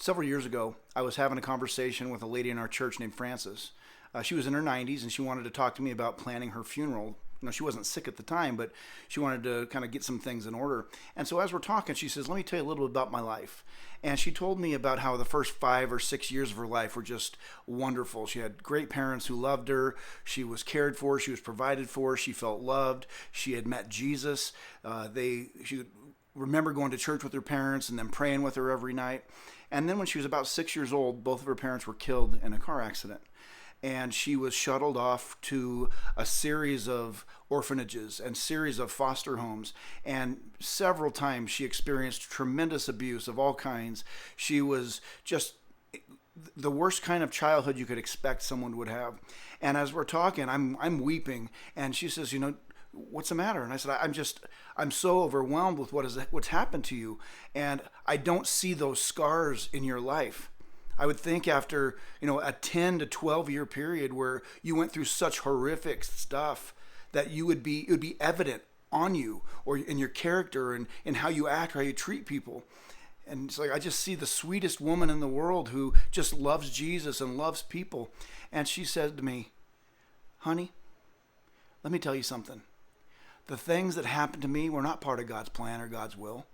Several years ago, I was having a conversation with a lady in our church named Frances. She was in her 90s and she wanted to talk to me about planning her funeral. She wasn't sick at the time, but she wanted to kind of get some things in order. And so as we're talking, she says, "Let me tell you a little bit about my life." And she told me about how the first 5 or 6 years of her life were just wonderful. She had great parents who loved her. She was cared for. She was provided for. She felt loved. She had met Jesus. She remember going to church with her parents and then praying with her every night. And then when she was about 6 years old, both of her parents were killed in a car accident. And she was shuttled off to a series of orphanages and series of foster homes. And several times she experienced tremendous abuse of all kinds. She was just the worst kind of childhood you could expect someone would have. And as we're talking, I'm weeping. And she says, "What's the matter?" And I said, I'm so overwhelmed with what's happened to you. And I don't see those scars in your life. I would think after, a 10 to 12 year period where you went through such horrific stuff that it would be evident on you or in your character and in how you act, how you treat people. And it's like, I just see the sweetest woman in the world who just loves Jesus and loves people. And she said to me, "Honey, let me tell you something. The things that happened to me were not part of God's plan or God's will.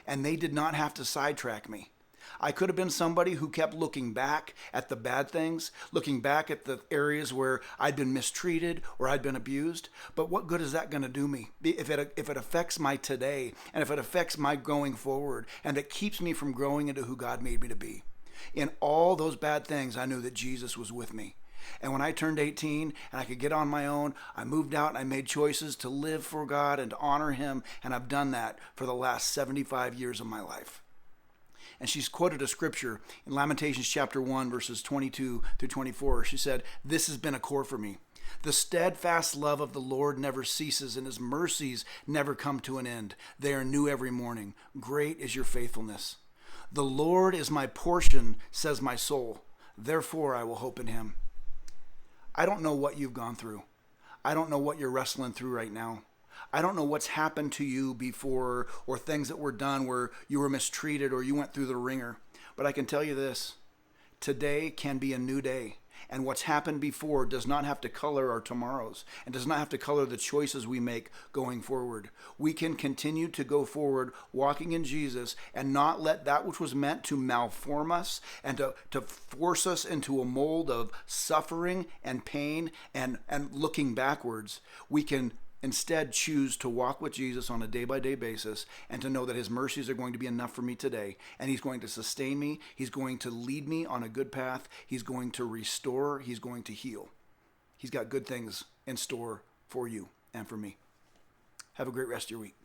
And they did not have to sidetrack me. I could have been somebody who kept looking back at the bad things, looking back at the areas where I'd been mistreated or I'd been abused. But what good is that going to do me if it affects my today and if it affects my going forward and it keeps me from growing into who God made me to be? In all those bad things, I knew that Jesus was with me. And when I turned 18 and I could get on my own, I moved out and I made choices to live for God and to honor Him. And I've done that for the last 75 years of my life." And she's quoted a scripture in Lamentations chapter 1, verses 22 through 24. She said, "This has been a core for me. The steadfast love of the Lord never ceases, and His mercies never come to an end. They are new every morning. Great is your faithfulness. The Lord is my portion, says my soul. Therefore I will hope in Him." I don't know what you've gone through. I don't know what you're wrestling through right now. I don't know what's happened to you before or things that were done where you were mistreated or you went through the ringer. But I can tell you this, today can be a new day. And what's happened before does not have to color our tomorrows and does not have to color the choices we make going forward. We can continue to go forward walking in Jesus and not let that which was meant to malform us and to force us into a mold of suffering and pain and looking backwards. We can instead choose to walk with Jesus on a day-by-day basis and to know that His mercies are going to be enough for me today. And He's going to sustain me. He's going to lead me on a good path. He's going to restore. He's going to heal. He's got good things in store for you and for me. Have a great rest of your week.